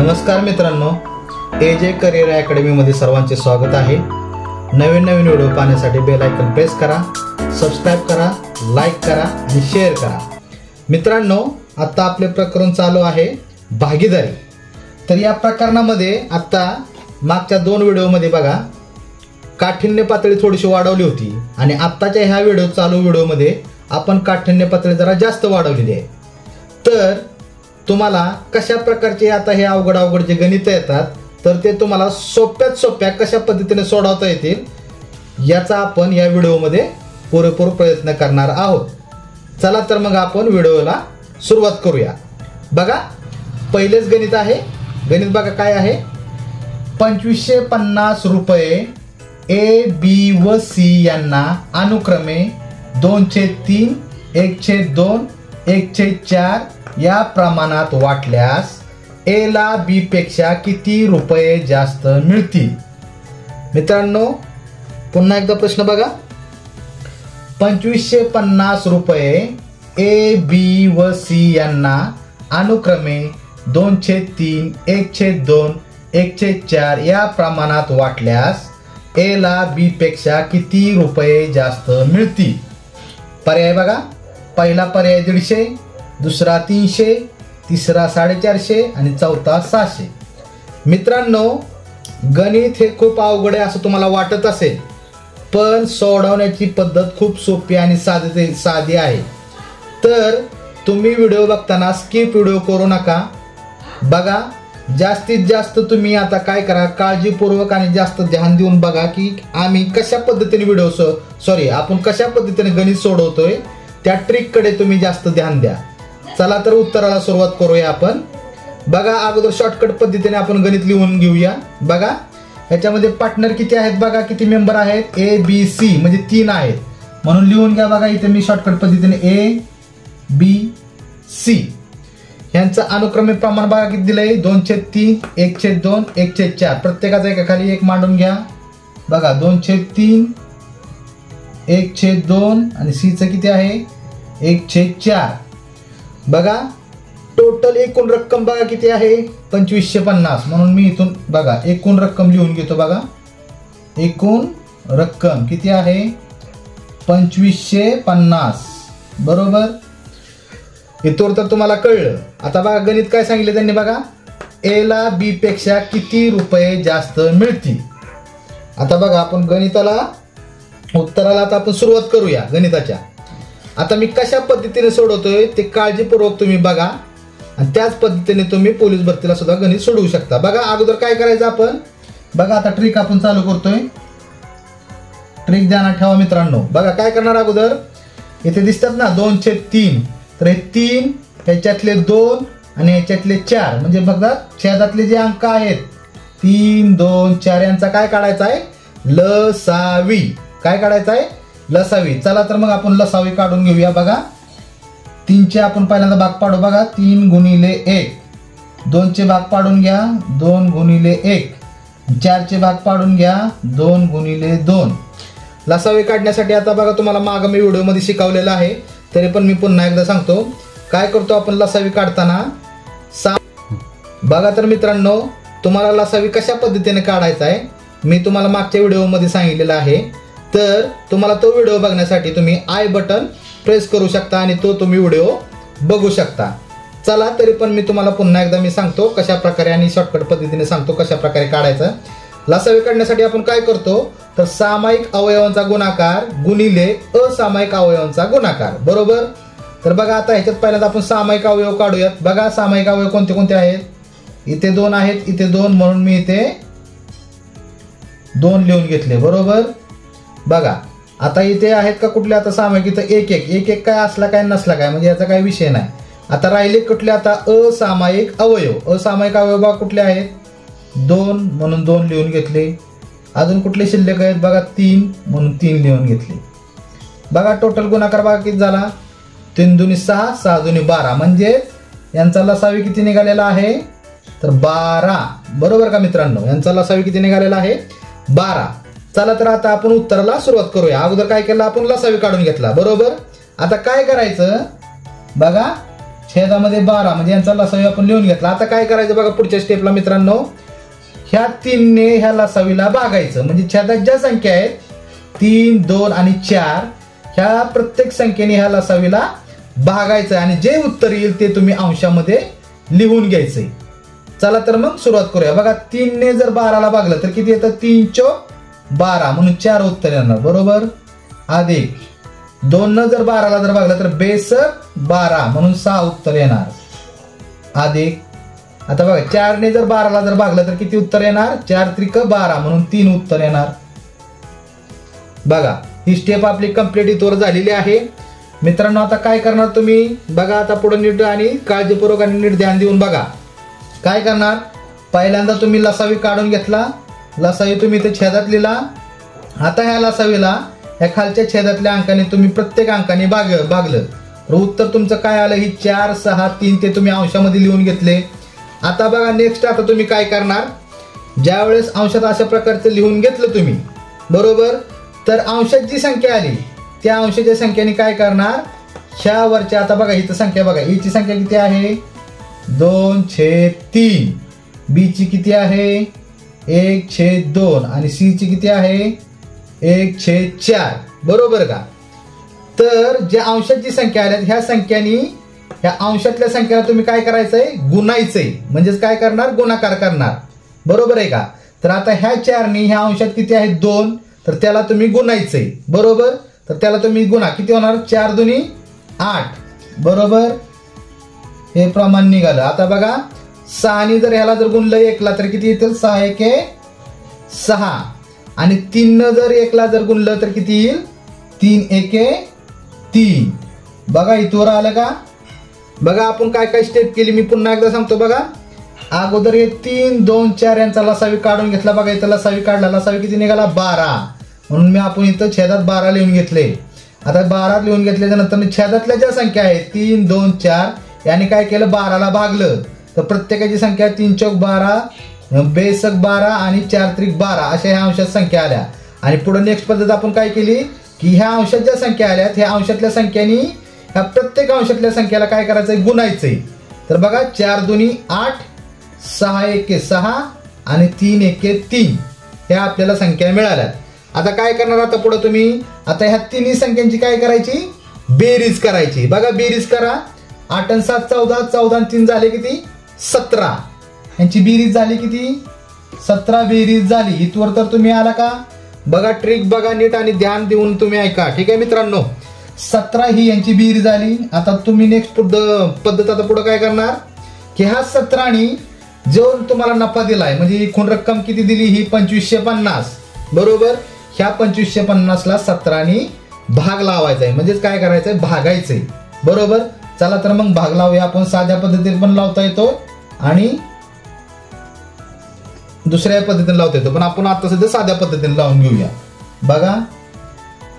नमस्कार मित्रांनो, AJ career अकॅडमीमध्ये सर्वांचे स्वागत आहे। नवीन व्हिडिओ पाहण्यासाठी बेल आयकॉन प्रेस करा, सबस्क्राइब करा, लाईक करा आणि शेअर करा। मित्रांनो, आता आपले प्रकरण चालू आहे भागीदारी। तर या प्रकरणामध्ये आता मागच्या 2 व्हिडिओमध्ये बघा काठिण्य पातळी थोडीशी वाढवली होती आणि आत्ताच्या ह्या चालू व्हिडिओमध्ये आपण काठिण्य पातळी जरा जास्त वाढवलेली आहे। तर तुम्हाला कशा प्रकारचे आता हे अवघड जे गणित येतात तर ते तुम्हाला सोप्यात सोप्या कशा पद्धतीने सोडवता येतील याचा आपण या व्हिडिओमध्ये पुरेपूर प्रयत्न करणार आहोत। चला तर मग आपण व्हिडिओला सुरुवात करूया। बघा, पहिलेच गणित आहे। गणित बघा काय आहे, 2550 रुपये ए बी व सी यांना अनुक्रमे 2/3, 1/2, 1/4 या प्रमाणात वाटल्यास ए ला बी पेक्षा किती रुपये जास्त मिळतील। मित्रांनो, पुन्हा एकदा प्रश्न बघा, 2550 रुपये ए बी व सी यांना अनुक्रमे 2/3, 1/2, 1/4 या प्रमाणात वाटल्यास ए ला बी पेक्षा किती रुपये जास्त मिळतील। पर्याय बघा, पहिला पर्याय 150, दुसरा 300, तिसरा 450 आणि चौथा 600। मित्रांनो, गणित हे खूप अवघड आहे असं तुम्हाला वाटत असेल, पण सोडवण्याची पद्धत खूप सोपी आणि साधी आहे। तर तुम्ही व्हिडिओ बघताना स्किप व्हिडिओ करू नका। बघा, जास्तीत जास्त तुम्ही आता काय करा, काळजीपूर्वक आणि जास्त ध्यान देऊन बघा की आम्ही कशा पद्धतीने आपण कशा पद्धतीने गणित सोडवतोय त्या ट्रिक कडे तुम्ही जास्त ध्यान द्या। चला तर उत्तराला सुरुवात करूया आपण। बघा, अगोदर शॉर्टकट पद्धतीने आपण गणित लिहून घेऊया। बघा, ह्याच्यामध्ये पार्टनर किती आहेत बघा, किती मेंबर आहेत, ए बी सी म्हणजे 3 आहेत म्हणून लिहून घ्या। बघा, इथे मी शॉर्टकट पद्धतीने ए बी सी यांचं अनुक्रमे प्रमाण बघा किती दिलंय, 2/3, 1/2, 1/4 प्रत्येकाचा एकाखाली एक मांडून घ्या। बघा, 2/3, 1/2 आणि सी चं किती आहे, 1/4। बघा, टोटल एकूण रक्कम बघा किती आहे, 2550 म्हणून मी इथून बघा एकूण रक्कम लिहून घेतो। बघा, एकूण रक्कम किती आहे, 2550 बरोबर। इथवर तर तुम्हाला कळलं। आता बघा गणित काय सांगितलं त्यांनी, बघा ए ला बी पेक्षा किती रुपये जास्त मिळतील। आता बघा आपण उत्तराला आता आपण सुरुवात करूया गणिताच्या। आता मी कशा पद्धतीने सोडवतोय ते काळजीपूर्वक तुम्ही बघा आणि त्याच पद्धतीने तुम्ही पोलीस भरतीला सुद्धा गणित सोडवू शकता। बघा, अगोदर काय करायचं आपण, बघा आता ट्रिक आपण चालू करतोय। ट्रिक ध्यानात ठेवा मित्रांनो। बघा काय करणार, अगोदर इथे दिसतात ना 2/3, तर हे 3 ह्याच्यातले 2 आणि ह्याच्यातले 4 म्हणजे बघा छेदातले जे अंक आहेत 3, 2, 4 यांचा काय काढायचा आहे, लसावी। काय काढायचा आहे, लसावी। चला तर मग आपण लसावी काढून घेऊया। बघा, 3 चे आपण पहिल्यांदा भाग पाडू। बघा, 3 गुणिले 1, 2 चे भाग पाडून घ्या, 2 गुणिले 1, 4 चे भाग पाडून घ्या, 2 गुणिले 2। लसावी काढण्यासाठी आता बघा तुम्हाला मागे मी व्हिडिओमध्ये शिकवलेलं आहे, तरी पण मी पुन्हा एकदा सांगतो काय करतो आपण लसावी काढताना। बघा तर मित्रांनो, तुम्हाला लसावी कशा पद्धतीने काढायचा आहे मी तुम्हाला मागच्या व्हिडिओमध्ये सांगितलेलं आहे। तर तुम्हाला तो व्हिडिओ बघण्यासाठी तुम्ही आय बटन प्रेस करू शकता आणि तो तुम्ही व्हिडिओ बघू शकता। चला तरी पण मी तुम्हाला पुन्हा एकदा सांगतो कशा प्रकारे आणि शॉर्टकट पद्धतीने सांगतो कशा प्रकारे काढायचं। लसावी काढण्यासाठी आपण काय करतो तर सामायिक अवयवांचा गुणाकार गुणिले असामायिक अवयवांचा गुणाकार बरोबर। तर बघा आता ह्याच्यात पहिल्यांदा आपण सामायिक अवयव काढूयात। बघा, सामायिक अवयव कोणते कोणते आहेत, इथे 2 आहेत, इथे 2 म्हणून मी इथे 2 लिहून घेतले बरोबर। बघा, आता इथे आहेत का कुठले आता सामायिक, इथं 1 काय असला काय नसला काय म्हणजे याचा काही विषय नाही। आता राहिले कुठले आता असामायिक अवयव। असामायिक अवयव बघा कुठले आहेत, 2 म्हणून 2 लिहून घेतले। अजून कुठले शिल्लक आहेत बघा, 3 म्हणून 3 लिहून घेतले। बघा टोटल गुणाकार बघा किती झाला, 3 दुनी 6, 6 दुनी 12 म्हणजे यांचा लसावी किती निघालेला आहे तर 12 बरोबर का मित्रांनो। यांचा लसावी किती निघालेला आहे, 12। चला तर आता आपण उत्तराला सुरुवात करूया। अगोदर काय केलं आपण, लसावी काढून घेतला बरोबर। आता काय करायचं बघा, छेदामध्ये 12 म्हणजे यांचा लसावी आपण लिहून घेतला. आता काय करायचं बघा पुढच्या स्टेपला मित्रांनो, ह्या 3 ने ह्या लसावीला भागायचं. म्हणजे छेदात ज्या संख्या आहेत 3, 2 आणि 4 ह्या प्रत्येक संख्येने ह्या लसावीला भागायचं आणि जे उत्तर येईल ते तुम्ही अंशामध्ये लिहून घ्यायचंय. चला तर मग सुरुवात करूया. बघा 3 ने जर 12ला भागलं तर किती येतं? 3 चौक 12 म्हणून 4 उत्तर येणार बरोबर. अधिक 2 न जर 12ला जर भागलं तर बेसक 12 म्हणून 6 उत्तर येणार. अधिक आता बघा 4 ने जर 12ला जर भागलं तर किती उत्तर येणार? 4 त्रिक 12 म्हणून 3 उत्तर येणार. बघा ही स्टेप आपली कंप्लीट इथवर झालेली आहे मित्रांनो. आता काय करणार तुम्ही बघा, आता पुढे नीट आणि काळजीपूर्वक आणि नीट ध्यान देऊन बघा. काय करणार, पहिल्यांदा तुम्ही लसावी काढून घेतला, लसावी तुम्ही इथे छेदात लिहिला. आता ह्या लसावीला ह्या खालच्या छेदातल्या अंकाने तुम्ही प्रत्येक अंकाने भागलं तर उत्तर तुमचं काय आलं? ही 4, 6, 3 ते तुम्ही अंशामध्ये लिहून घेतले. आता बघा नेक्स्ट आता तुम्ही काय करणार, ज्या वेळेस अंशात अशा प्रकारचं लिहून घेतलं तुम्ही बरोबर, तर अंशात जी संख्या आली त्या अंशाच्या संख्येने काय करणार, ह्या वरच्या आता बघा इथं संख्या बघा, ची संख्या किती आहे? 2/3. बी ची किती आहे? 1/2 आणि सी ची किती आहे? 1/4 बरोबर का. तर ज्या अंशात जी संख्या आल्या ह्या संख्यानी ह्या अंशातल्या संख्येला तुम्ही काय करायचंय? गुणायचंय. म्हणजेच काय करणार? गुणाकार करणार बरोबर आहे का. तर आता ह्या 4 नी ह्या अंशात किती आहे? 2, तर त्याला तुम्ही गुणायचंय बरोबर. तर त्याला तुम्ही गुणा, किती होणार? 4 दुनी 8 बरोबर. हे प्रमाण निघालं. आता बघा 6 ने जर ह्याला जर गुणलं 1ला तर किती येतील? 6 एके 6 आणि 3 न जर 1ला जर गुणलं तर किती येईल? 3 एके 3. बघा इथवर आलं का. बघा आपण काय काय स्टेप केली मी पुन्हा एकदा सांगतो बघा. अगोदर हे 3, 2, 4 यांचा लसावी काढून घेतला. बघा इथं लसावी काढला, लसावी किती निघाला? 12 म्हणून मी आपण इथं छेदात 12 लिहून घेतले. आता 12 लिहून घेतल्याच्या नंतर छेदातल्या ज्या संख्या आहेत 3, 2, 4 याने काय केलं? 12ला भागलं. तर प्रत्येकाची संख्या 3 चौक 12, बेसक 12 आणि 4 त्रिक 12 अशा ह्या अंशात संख्या आल्या. आणि पुढे नेक्स्ट पद्धत आपण काय केली की ह्या अंशात ज्या संख्या आल्या ह्या अंशातल्या संख्यानी ह्या प्रत्येक अंशातल्या संख्येला काय करायचंय? गुणायचंय. तर बघा 4 दुनी 8, 6 एके 6 आणि 3 एके 3 ह्या आपल्याला संख्या मिळाल्या. आता काय करणार आता पुढे तुम्ही, आता ह्या तिन्ही संख्यांची काय करायची? बेरीज करायची. बघा बेरीज करा. 8 आणि 7 14, 14 आणि 3 झाले किती? 17. यांची बेरीज झाली किती? 17 बेरीज झाली. इथवर तर तुम्ही आला का. बघा ट्रिक बघा नीट आणि ध्यान देऊन तुम्ही ऐका. ठीक आहे मित्रांनो. 17 ही यांची बेरीज झाली. आता तुम्ही नेक्स्ट पद्धत आता पुढे काय करणार की ह्या 17नी जो तुम्हाला नफा दिलाय म्हणजे एकूण रक्कम किती दिली? ही 2550 बरोबर. ह्या 2550ला 17नी भाग लावायचा आहे. म्हणजेच काय करायचंय? भागायचंय बरोबर. चला तर मग भाग लावूया. आपण साध्या पद्धतीने पण लावता येतो आणि दुसऱ्या पद्धतीने लावता येतो, पण आपण आता सध्या साध्या पद्धतीने लावून घेऊया. बघा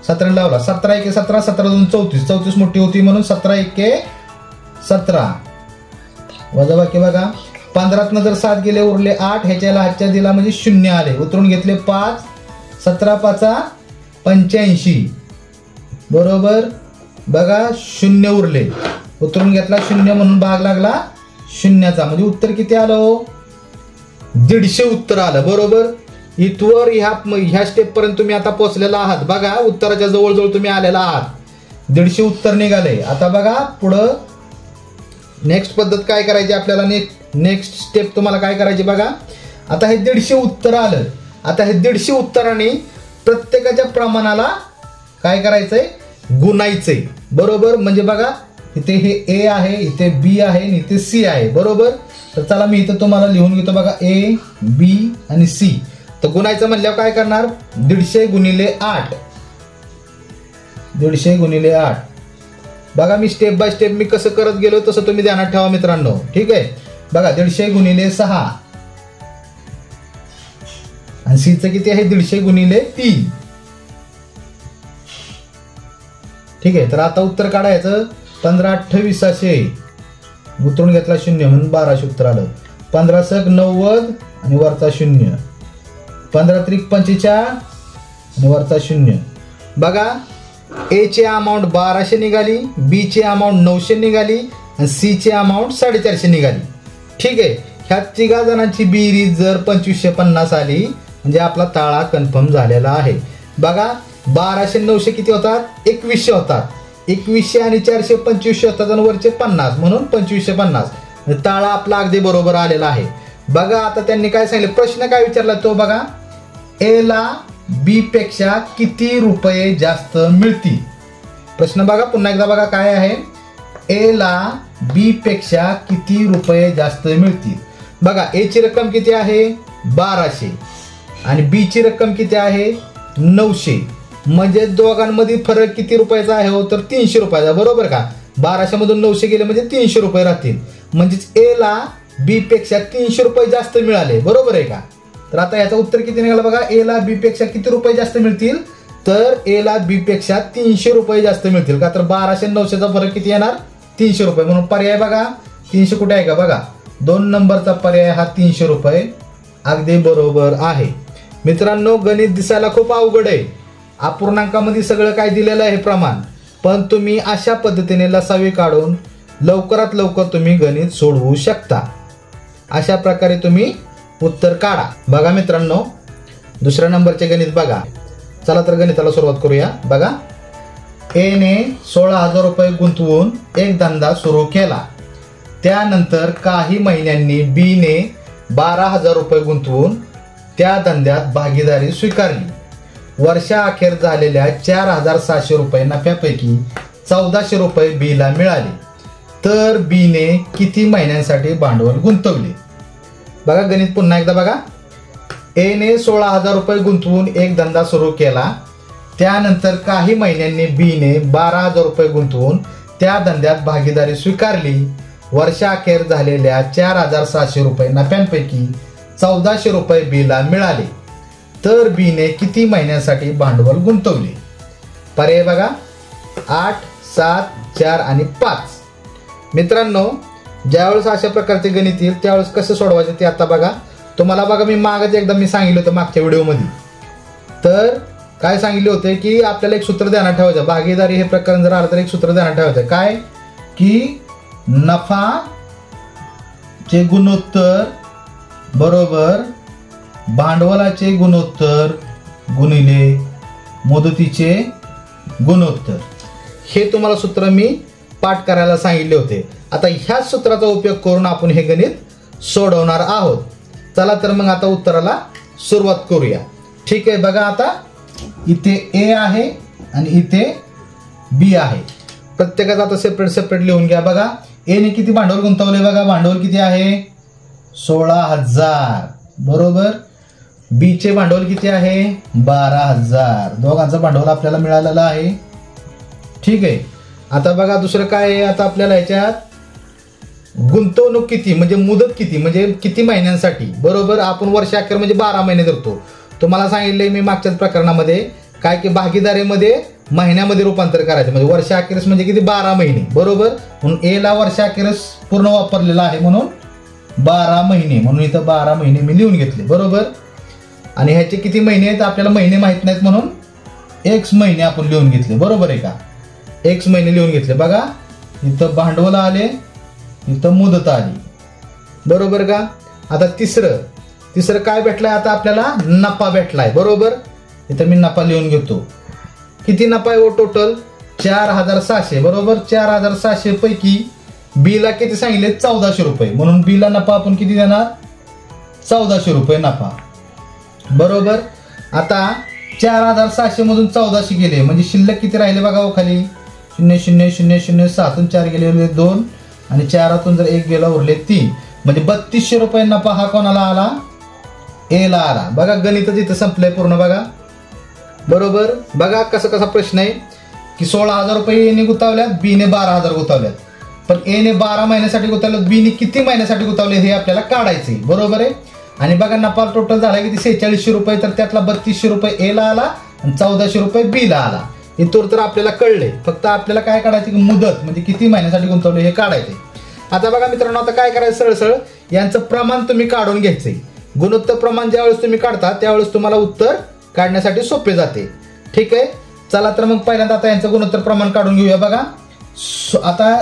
17 लावला. 17 एके 17, 17 2 34, 34 मोठी होती म्हणून 17 एके 17 वजा बाकी बघा 15 जर 7 गेले उरले 8, ह्याच्याला हातच्या दिला म्हणजे 0 आले. उतरून घेतले 5, 17 5 85 बरोबर. बघा 0 उरले, उतरून घेतला 0 म्हणून भाग लागला 0चा. म्हणजे उत्तर किती आलं? 150 उत्तर आलं बरोबर. इथवर ह्या स्टेप पर्यंत तुम्ही आता पोहोचलेला आहात. बघा उत्तराच्या जवळजवळ तुम्ही आलेला आहात. 150 उत्तर निघाले. आता बघा पुढं नेक्स्ट पद्धत काय करायची आपल्याला, नेक्स्ट स्टेप तुम्हाला काय करायची बघा. आता हे 150 उत्तर आलं. आता हे 150 उत्तराने प्रत्येकाच्या प्रमाणाला काय करायचंय? गुणायचंय बरोबर. म्हणजे बघा इथे हे ए आहे, इथे बी आहे आणि इथे सी आहे बरोबर. तर चला मी इथं तुम्हाला लिहून घेतो बघा ए बी आणि सी. तर गुणायचं म्हणल्यावर काय करणार? 150 गुणिले 8, 150 गुणिले 8. बघा मी स्टेप बाय स्टेप मी कसं करत गेलो तसं तुम्ही ध्यानात ठेवा मित्रांनो. ठीक आहे. बघा 150 गुणिले 6 आणि सी चं किती आहे? 150 गुणिले 3. ठीक आहे. तर आता उत्तर काढायचं. 15 2800 उतरून घेतला 0 म्हणून 1200 उत्तर आलं. 15 सक 90 आणि वरचा 0, 15 त्रिक 45 आणि वरचा 0. बघा ए ची अमाऊंट 1200 निघाली, बी ची अमाऊंट 900 निघाली, आणि सी ची अमाऊंट 450 निघाली. ठीक आहे, ह्या तिघा जणांची बेरीज जर 2550 आली म्हणजे आपला ताळा कन्फर्म झालेला आहे. बघा 1200 900 किती होतात, 2100 होतात. 2100 आणि 400 2500 होतात आणि वरचे 50 म्हणून 2550. ताळा आपला अगदी बरोबर आलेला आहे. बघा आता त्यांनी काय सांगितलं, प्रश्न काय विचारला तो बघा, ए ला बी पेक्षा किती रुपये जास्त मिळतील. प्रश्न बघा पुन्हा एकदा बघा काय आहे, ए ला बी पेक्षा किती रुपये जास्त मिळतील. बघा ए ची रक्कम किती आहे 1200 आणि बी ची रक्कम किती आहे 900. म्हणजे दोघांमध्ये फरक किती रुपयाचा आहे हो, तर 300 रुपयाचा. बरोबर का, 1200 मधून 900 गेले म्हणजे 300 रुपये राहतील. म्हणजेच ए ला बी पेक्षा 300 रुपये जास्त मिळाले. बरोबर आहे का. तर आता याचं उत्तर किती निघालं बघा, ए ला बी पेक्षा किती रुपये जास्त मिळतील, तर ए ला बी पेक्षा 300 रुपये जास्त मिळतील. का तर 1200 900चा फरक किती येणार 300 रुपये. म्हणून पर्याय बघा 300 कुठे आहे का, बघा 2 नंबरचा पर्याय हा 300 रुपये अगदी बरोबर आहे. मित्रांनो गणित दिसायला खूप अवघड आहे, अपूर्णांकामध्ये सगळं काय दिलेलं आहे प्रमाण, पण तुम्ही अशा पद्धतीने लसावी काढून लवकरात लवकर तुम्ही गणित सोडवू शकता. अशा प्रकारे तुम्ही उत्तर काढा. बघा मित्रांनो दुसऱ्या नंबरचे गणित बघा. चला तर गणिताला सुरुवात करूया. बघा ए ने 16,000 रुपये गुंतवून एक धंदा सुरू केला. त्यानंतर काही महिन्यांनी बी ने 12,000 रुपये गुंतवून त्या धंद्यात भागीदारी स्वीकारली. वर्षाअखेर झालेल्या 4,700 रुपये नफ्यापैकी 1,400 रुपये बी ला मिळाले. तर बी ने किती महिन्यांसाठी भांडवल गुंतवले. बघा गणित पुन्हा एकदा बघा, ए ने 16,000 रुपये गुंतवून एक धंदा सुरू केला. त्यानंतर काही महिन्यांनी बी ने 12,000 रुपये गुंतवून त्या धंद्यात भागीदारी स्वीकारली. वर्षाअखेर झालेल्या 4,700 रुपये नफ्यांपैकी 1,400 रुपये बी ला मिळाले. तर बी ने किती महिन्यांसाठी भांडवल गुंतवले. पर्याय बघा 8 7 4 आणि 5. मित्रांनो ज्यावेळेस अशा प्रकारचे गणित येईल त्यावेळेस कसं सोडवायचं ते आता बघा. तुम्हाला बघा मी मागच एकदा मी सांगितलं होतं मागच्या व्हिडिओमध्ये, तर काय सांगितले होते की आपल्याला एक सूत्र ध्यानात ठेवायचं, भागीदारी हे प्रकरण जर आलं तर एक सूत्र ध्यानात ठेवायचं काय की नफा चे गुणोत्तर बरोबर भांडवलाचे गुणोत्तर गुणिले मुदतीचे गुणोत्तर. हे तुम्हाला सूत्र मी पाठ करायला सांगितले होते. आता ह्याच सूत्राचा उपयोग करून आपण हे गणित सोडवणार आहोत. चला तर मग आता उत्तराला सुरुवात करूया. ठीक आहे, बघा आता इथे ए आहे आणि इथे बी आहे. प्रत्येकाचा आता सेपरेट सेपरेट लिहून घ्या. बघा ए ने किती भांडवल गुंतवले, बघा भांडवल किती आहे 16,000 बरोबर. बी चे भांडवल किती आहे 12,000. दोघांचं भांडवल आपल्याला मिळालेलं आहे. ठीक आहे, आता बघा दुसरं काय आहे, आता आपल्याला याच्यात गुंतवणूक किती म्हणजे मुदत किती म्हणजे किती महिन्यांसाठी बरोबर. आपण वर्षाअखेर म्हणजे 12 महिने धरतो. तुम्हाला सांगितले मी मागच्याच प्रकरणामध्ये काय की भागीदारीमध्ये महिन्यामध्ये रूपांतर करायचं म्हणजे वर्षाअखेरस म्हणजे किती 12 महिने बरोबर. म्हणून ए ला वर्षाअखेरस पूर्ण वापरलेला आहे म्हणून 12 महिने, म्हणून इथं 12 महिने मी लिहून घेतले बरोबर. आणि ह्याचे किती महिने आहेत आपल्याला महिने माहित नाहीत म्हणून एक्स महिने आपण लिहून घेतले बरोबर आहे का. एक्स महिने लिहून घेतले. बघा इथं भांडवल आले, इथं मुदत आली बरोबर का. आता तिसरं काय भेटलाय आता आपल्याला नफा भेटलाय बरोबर. इथं मी नफा लिहून घेतो. किती नफा आहे टोटल 4,600 बरोबर. 4,600 पैकी बी ला किती सांगितले 1,400 रुपये, म्हणून बी ला नफा आपण किती देणार 1,400 रुपये नफा बरोबर. आता 4,600 मधून 1,400 गेले म्हणजे शिल्लक किती राहिले बघा हो खाली 0 0 0 0 7 4 गेले उरले 2 आणि 4 जर 1 गेला उरले 3 म्हणजे 3,200 रुपये नफा हा कोणाला आला ए ला आला. बघा गणितच इथं संपलंय पूर्ण बघा बरोबर. बघा कसा प्रश्न आहे की 16,000 रुपये ए ने गुंतवल्यात, बी ने 12,000 गुंतवल्यात, पण ए ने 12 महिन्यासाठी गुंतवल्यात, बी ने किती महिन्यासाठी गुंतवले हे आपल्याला काढायचे बरोबर आहे. आणि बघा नफा टोटल झाला किती 4600 रुपये, तर त्यातला 3,200 रुपये ए ला आला आणि 1,400 रुपये बी ला आला. हे तर आपल्याला कळले. फक्त आपल्याला काय काढायचे की मुदत म्हणजे किती महिन्यासाठी गुंतवले हे काढायचे. आता बघा मित्रांनो आता काय करायचं सरळ यांचं प्रमाण तुम्ही काढून घ्यायचंय. गुणोत्तर प्रमाण ज्यावेळेस तुम्ही काढता त्यावेळेस तुम्हाला उत्तर काढण्यासाठी सोपे जाते. ठीक आहे, चला तर मग पहिल्यांदा आता यांचं गुणोत्तर प्रमाण काढून घेऊया. बघा आता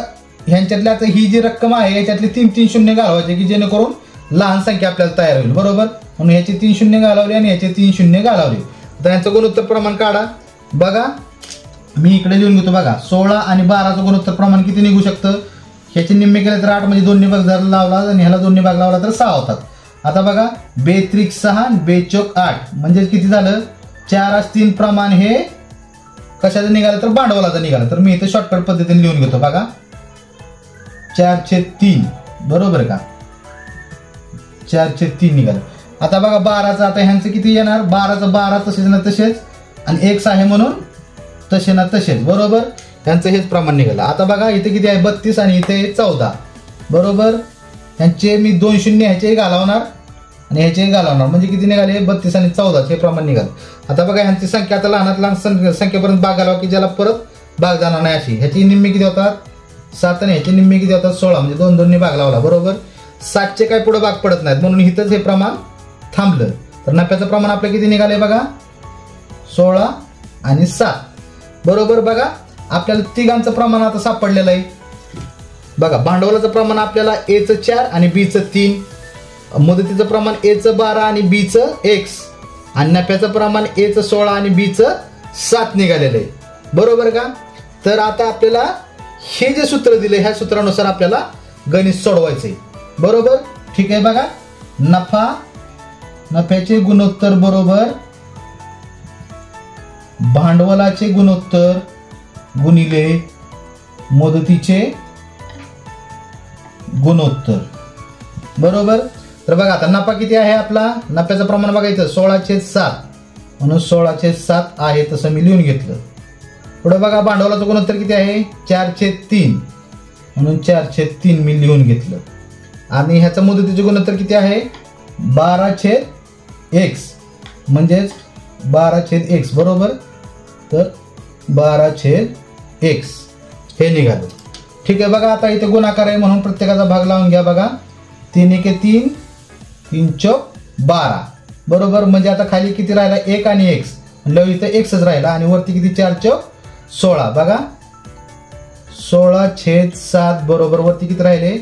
ह्यांच्यातल्या आता ही जी रक्कम आहे याच्यातले 3 शून्य घालवायचे की जेणेकरून लहान संख्या आपल्याला तयार होईल, बरोबर. म्हणून ह्याचे 3 शून्य घालवले आणि ह्याचे 3 शून्य घालवले. तर यांचं गुणोत्तर प्रमाण काढा. बघा मी इकडे लिहून घेतो. बघा 16 आणि 12चं गुणोत्तर प्रमाण किती निघू शकतं. ह्याचे निम्मे केले तर 8 म्हणजे 2 भाग जर लावला आणि ह्याला 2 भाग लावला तर 6 होतात. आता बघा 2 त्रिक 6 2 चौक 8 म्हणजे किती झालं. 4/3 प्रमाण हे कशाचं निघालं तर भांडवलाचं निघालं. तर मी इथे शॉर्टकट पद्धतीने लिहून घेतो. बघा 4/3 बरोबर का. 4/3 निघालं. आता बघा 12चं आता ह्यांचं किती येणार. 12चं 12 तसेच ना तसेच आणि x आहे म्हणून तसे ना तसेच, बरोबर. त्यांचं हेच प्रमाण निघालं. आता बघा इथे किती आहे 32 आणि इथे 14 बरोबर. ह्यांचे मी 2 शून्य ह्याचेही घालवणार आणि ह्याचेही घालवणार म्हणजे किती निघाले 32 आणि 14 हे प्रमाण निघालं. आता बघा ह्यांची संख्या आता लहानात लहान संख्येपर्यंत भाग घालावा की ज्याला परत भाग जाणार नाही अशी. ह्याची निम्मे किती होतात 7 आणि ह्याचे निम्मे किती होतात 16 म्हणजे 2 ने भाग लावला, बरोबर. 7चे काय पुढे भाग पडत नाहीत म्हणून इथंच हे प्रमाण थांबलं. तर नफ्याचं प्रमाण आपलं किती निघाले बघा 16 आणि 7 बरोबर. बघा आपल्याला तिघांचं प्रमाण आता सापडलेलं आहे. बघा भांडवलाचं प्रमाण आपल्याला A चं 4 आणि B चं 3, मुदतीचं प्रमाण A चं 12 आणि B चं x आणि नफ्याचं प्रमाण A चं 16 आणि B चं 7 निघालेलं आहे, बरोबर का. तर आता आपल्याला हे जे सूत्र दिले ह्या सूत्रानुसार आपल्याला गणित सोडवायचंय, बरोबर. ठीक आहे. बघा नफ्याचे गुणोत्तर बरोबर भांडवलाचे गुणोत्तर गुणिले मुदतीचे गुणोत्तर, बरोबर. तर बघा आता नफा किती आहे आपला. नफ्याचं प्रमाण बघायचं 16/7 म्हणून 16/7 आहे तसं मी लिहून घेतलं. पुढे बघा भांडवलाचं गुणोत्तर किती आहे 4/3 म्हणून 4/3 मी लिहून घेतलं. आणि ह्याचं मुदतीचे गुणोत्तर किती आहे 12/x म्हणजेच 12/x बरोबर. तर 12/x हे निघालं. ठीक आहे. बघा आता इथे गुणाकार आहे म्हणून प्रत्येकाचा भाग लावून घ्या. बघा 3 × 3 3 चौक 12 बरोबर. म्हणजे आता खाली किती राहिला 1 आणि x म्हणजे इथं xच राहिला आणि वरती किती 4 चौक 16 बघा 16/7 बरोबर. वरती किती राहिले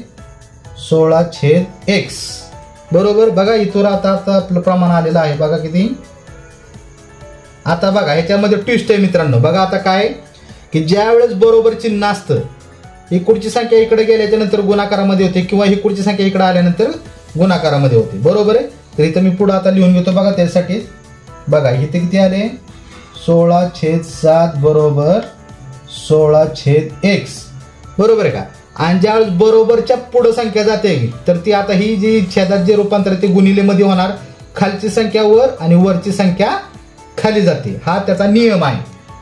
16/x बरोबर. बघा इथून आता आपलं प्रमाण आलेलं आहे. बघा किती. आता बघा ह्याच्यामध्ये ट्विस्ट आहे मित्रांनो. बघा आता काय की ज्या वेळेस बरोबर चिन्ह असतं ही पुढची संख्या इकडे गेल्याच्या नंतर गुणाकारामध्ये होते किंवा ही पुढची संख्या इकडे आल्यानंतर गुणाकारामध्ये होते, बरोबर आहे. तर इथं मी पुढे आता लिहून घेतो. बघा त्यासाठी बघा इथे किती आले 16/7 बरोबर 16/x बरोबर आहे का. आणि ज्यावेळेस बरोबरच्या पुढे संख्या जाते तर ती आता ही जी छेदात जे रूपांतर ते गुणिले मध्ये होणार. खालची संख्या वर आणि वरची संख्या खाली जाते हा त्याचा नियम आहे,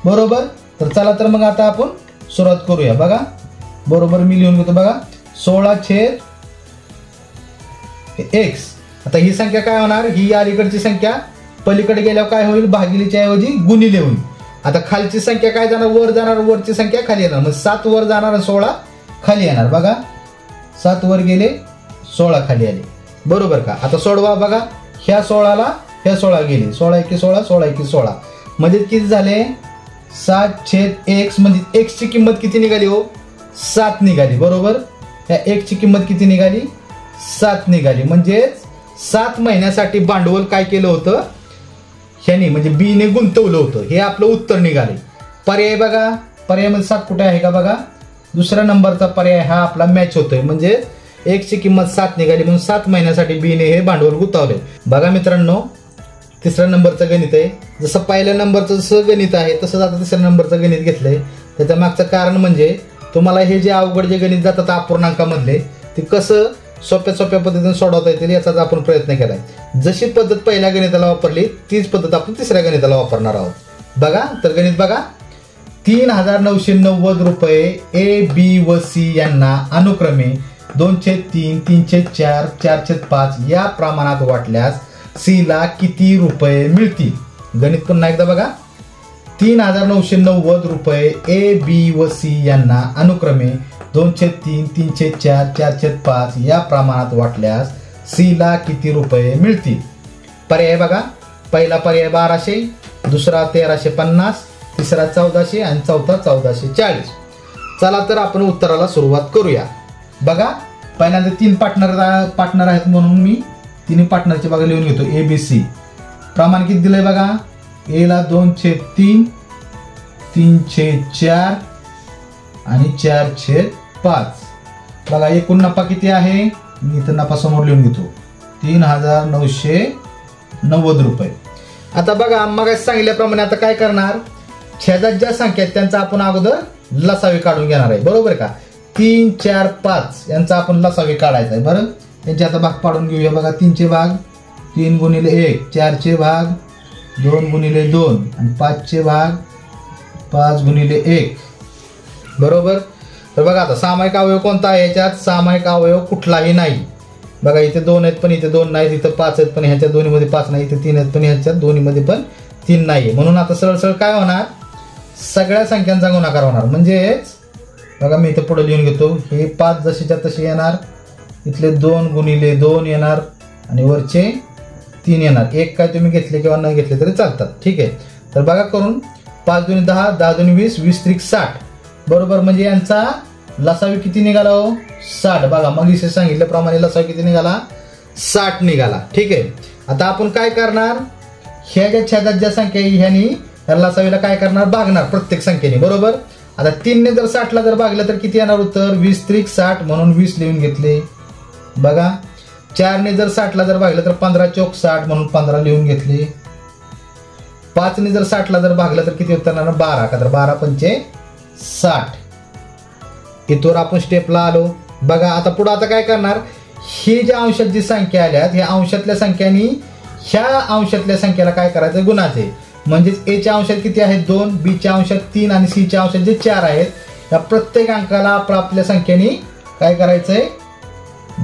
बरोबर. तर चला तर मग आता आपण सुरुवात करूया. बघा बरोबर मी लिहून घेतो. बघा 16/x. आता ही संख्या काय होणार ही अलीकडची संख्या पलीकडे गेल्यावर काय होईल भागिलेच्या ऐवजी गुणिले होईल. आता खालची संख्या काय जाणार वर जाणार वरची संख्या खाली येणार. मग 7 वर जाणार 16 खाली येणार. बघा 7 वर गेले 16 खाली आले, बरोबर का. आता सोडवा. बघा ह्या 16ला ह्या 16 गेले 16×1 16 म्हणजे किती झाले 7/x म्हणजे x ची किंमत किती निघाली हो 7 निघाली, बरोबर. ह्या x ची किंमत किती निघाली 7 निघाली. म्हणजे 7 महिन्यासाठी भांडवल काय केलं होतं ह्याने म्हणजे बी ने गुंतवलं होतं हे आपलं उत्तर निघाले. पर्याय बघा पर्यायामध्ये 7 कुठे आहे का. बघा दुसऱ्या नंबरचा पर्याय हा आपला मॅच होतोय म्हणजे x ची किंमत 7 निघाली म्हणून 7 महिन्यासाठी बी ने हे भांडवल गुंतवले. बघा मित्रांनो तिसऱ्या नंबरचं गणित आहे. जसं पहिल्या नंबरचं जसं गणित आहे तसंच आता तिसऱ्या नंबरचं गणित घेतलंय. त्याच्या मागचं कारण म्हणजे तुम्हाला हे जे अवघड जे गणित जातात अपूर्णांकामधले ते कसं सोप्या पद्धतीने सोडवता येतील याचाच आपण प्रयत्न केलाय. जशी पद्धत पहिल्या गणिताला वापरली तीच पद्धत आपण तिसऱ्या गणिताला वापरणार आहोत. बघा तर गणित बघा 3,990 रुपये ए बी व सी यांना अनुक्रमे 2/3 3/4 4/5 या प्रमाणात वाटल्यास सी ला किती रुपये मिळतील. गणित पुन्हा एकदा बघा 3,990 रुपये ए बी व सी यांना अनुक्रमे 2/3 3/4 4/5 या प्रमाणात वाटल्यास सी ला किती रुपये मिळतील. पर्याय बघा पहिला पर्याय 1200 दुसरा 1350 तिसरा 1400 आणि चौथा 1440. चला तर आपण उत्तराला सुरुवात करूया. बघा पहिल्यांदा 3 पार्टनर आहेत म्हणून मी तिन्ही पार्टनरची बघा लिहून घेतो. ABC प्रमाण किती दिलंय बघा. A ला 2/3, 3/4 आणि 4/5. बघा एकूण नफा किती आहे. मी इथं नफा समोर लिहून घेतो 3,990 रुपये. आता बघा मग सांगितल्याप्रमाणे आता काय करणार. छेदात ज्या संख्या आहेत त्यांचा आपण अगोदर लसावी काढून घेणार आहे. बरोबर का. 3, 4, 5 यांचा आपण लसावी काढायचा आहे. बरं यांचे आता भाग पाडून घेऊया. बघा 3चे भाग 3 गुणिले 1, 4चे भाग 2 गुणिले 2 आणि 5चे भाग 5 गुणिले 1. बरोबर. तर बघा आता सामायिक अवयव कोणता आहे. याच्यात सामायिक अवयव कुठलाही नाही. बघा इथे 2 आहेत पण इथे 2 नाहीत. इथं 5 आहेत पण ह्याच्या दोन्हीमध्ये 5 नाही. इथे 3 आहेत पण ह्याच्यात दोन्हीमध्ये पण 3 नाही. म्हणून आता सरळ सरळ काय होणार. सगळ्या संख्यांचा गुणाकार होणार. म्हणजेच बघा मी इथे पुढे लिहून घेतो. हे 5 जशीच्या तशी येणार. इथले 2 गुणिले 2 येणार आणि वरचे 3 येणार. एक काय तुम्ही घेतले किंवा न घेतले तरी चालतात. ठीक आहे. तर बघा करून 5 दुनी 10, 10 दुनी 20, 20 त्रिक 60. बरोबर. म्हणजे यांचा लसावी किती निघाला हो. 60. बघा मग इथे सांगितल्याप्रमाणे लसावी किती निघाला. 60 निघाला. ठीक आहे. आता आपण काय करणार. ह्या ज्या छेदात ज्या संख्या ह्यानी त्या लसावीला काय करणार. भागणार प्रत्येक संख्येने. बरोबर. आता 3 ने जर 60 ला जर भागलं तर किती येणार उत्तर. 20 त्रिक 60 म्हणून 20 लिहून घेतले. बघा 4 ने जर 60 ला जर भागलं तर 15 चौक 60 म्हणून 15 लिहून घेतले. 5 ने जर 60 ला जर भागलं तर किती उत्तर येणार. 12 का. तर 12 पंचे 60. इथवर आपण स्टेपला आलो. बघा आता पुढे आता काय करणार. हे ज्या अंशात जी संख्या आल्यात ह्या अंशातल्या संख्यांनी ह्या अंशातल्या संख्येला काय करायचं गुणाचे. म्हणजेच A च्या अंशात किती आहेत 2, B च्या अंशात 3 आणि C च्या अंशात जे 4 आहेत या प्रत्येक अंकाला आपल्या संख्येने काय करायचंय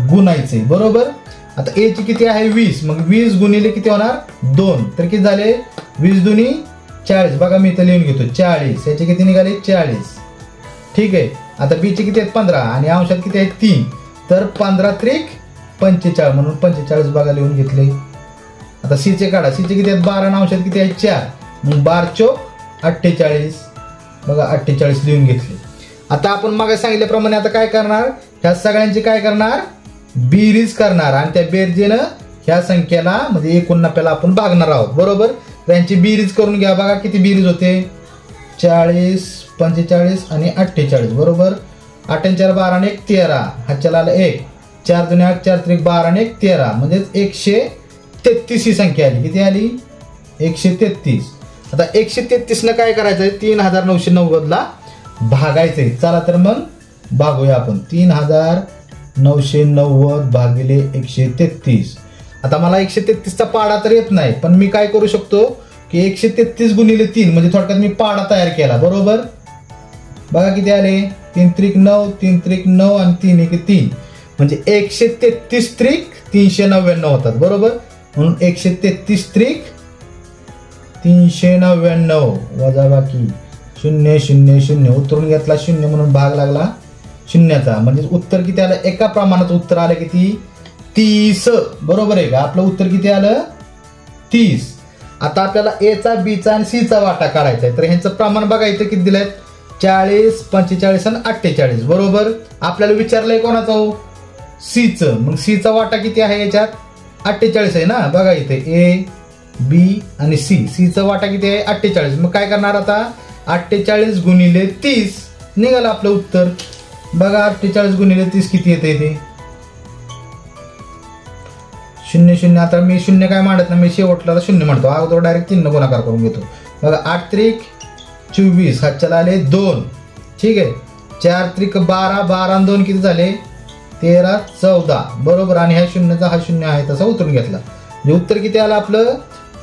गुणायचंय. बरोबर. आता A ची किती आहे 20. मग 20 गुणिले किती होणार 2. तर किती झाले 20 दुनी 40. बघा मी इथं लिहून घेतो 40. याचे किती निघाले 40. ठीक आहे. आता B चे किती आहेत 15 आणि अंशात किती आहेत 3. तर 15 त्रिक 45 म्हणून 45 बघा लिहून घेतले. आता C चे काढा. C चे किती आहेत 12 आणि अंशात किती आहेत 4. मग 12 चौक 48. बघा 48 लिहून घेतले. आता आपण मग सांगितल्याप्रमाणे आता काय करणार. ह्या सगळ्यांची काय करणार बेरीज करणार आणि त्या बेरजेनं ह्या संख्येला म्हणजे एकूण नफ्याला आपण भागणार आहोत. बरोबर. त्यांची बेरीज करून घ्या. बघा किती बेरीज होते 40, 45 आणि 48. बरोबर. 8 आणि 4 12 आणि 1 13. हातच्याला आलं 1. 4 दुनी 8, 4 त्रिक 12 आणि 1 13. म्हणजेच 133 ही संख्या आली. किती आली 133. आता 133 न काय करायचंय 3,990 ला भागायचंय. चला तर मग भागूया आपण. 3,990 भागिले 133. आता मला 133 चा पाडा तर येत नाही पण मी काय करू शकतो की 133 गुणिले 3 म्हणजे थोडक्यात मी पाडा तयार केला. बरोबर. बघा किती आले 3 त्रिक 9, 3 त्रिक 9 आणि 3 1 3 म्हणजे 133 त्रिक 399 होतात. बरोबर. म्हणून 133 त्रिक 399 वजा बाकी 0 0 0 उतरून घेतला 0 म्हणून भाग लागला शून्याचा. म्हणजे उत्तर किती आलं एका प्रमाणात उत्तर आलं किती 30. बरोबर आहे का. आपलं उत्तर किती आलं 30. आता आपल्याला A चा B चा आणि C चा वाटा काढायचा आहे. तर ह्यांचं प्रमाण बघा इथं किती दिलंय 40, 45 आणि 48. बरोबर. आपल्याला विचारलंय कोणाचं हो C चं. मग C चा वाटा किती आहे याच्यात 48 आहे ना. बघा इथे A B आणि C. C चा वाटा किती आहे 48. मग काय करणार आता 48 गुणिले 30 निघालं आपलं उत्तर. बघा 48 गुणिले 30 किती येते इथे 0 0. आता मी 0 काय मांडत नाही. मी शेवटला 0 म्हणतो. अगोदर डायरेक्ट 3 गुणाकार करून घेतो. बघा 8 त्रिक 24 हातच्याला आले 2. ठीक आहे. 4 त्रिक 12, 12 आणि 2 किती झाले 13 14. बरोबर. आणि ह्या शून्याचा हा 0 आहे तसा उतरून घेतला. उत्तर किती आलं आपलं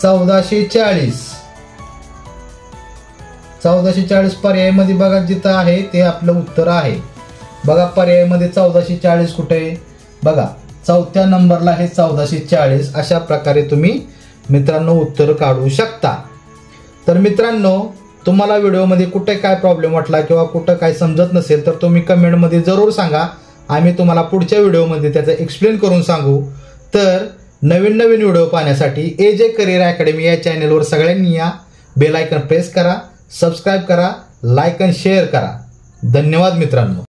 1440. 1440 पर्यायामध्ये बघा जिथं आहे ते आपलं उत्तर आहे. बघा पर्यायामध्ये 1440 कुठे आहे बघा 4थ्या नंबरला हे 1440. अशा प्रकारे तुम्ही मित्रांनो उत्तर काढू शकता. तर मित्रांनो तुम्हाला व्हिडिओमध्ये कुठे काय प्रॉब्लेम वाटला किंवा कुठं काय समजत नसेल तर तुम्ही कमेंटमध्ये जरूर सांगा. आम्ही तुम्हाला पुढच्या व्हिडिओमध्ये त्याचं एक्सप्लेन करून सांगू. तर नवीन नवीन व्हिडिओ पाहण्यासाठी AJ करिअर अकॅडमी या चॅनलवर सगळ्यांनी या बेल आयकॉन प्रेस करा, सबस्क्राईब करा, लाईक आणि शेअर करा. धन्यवाद मित्रांनो.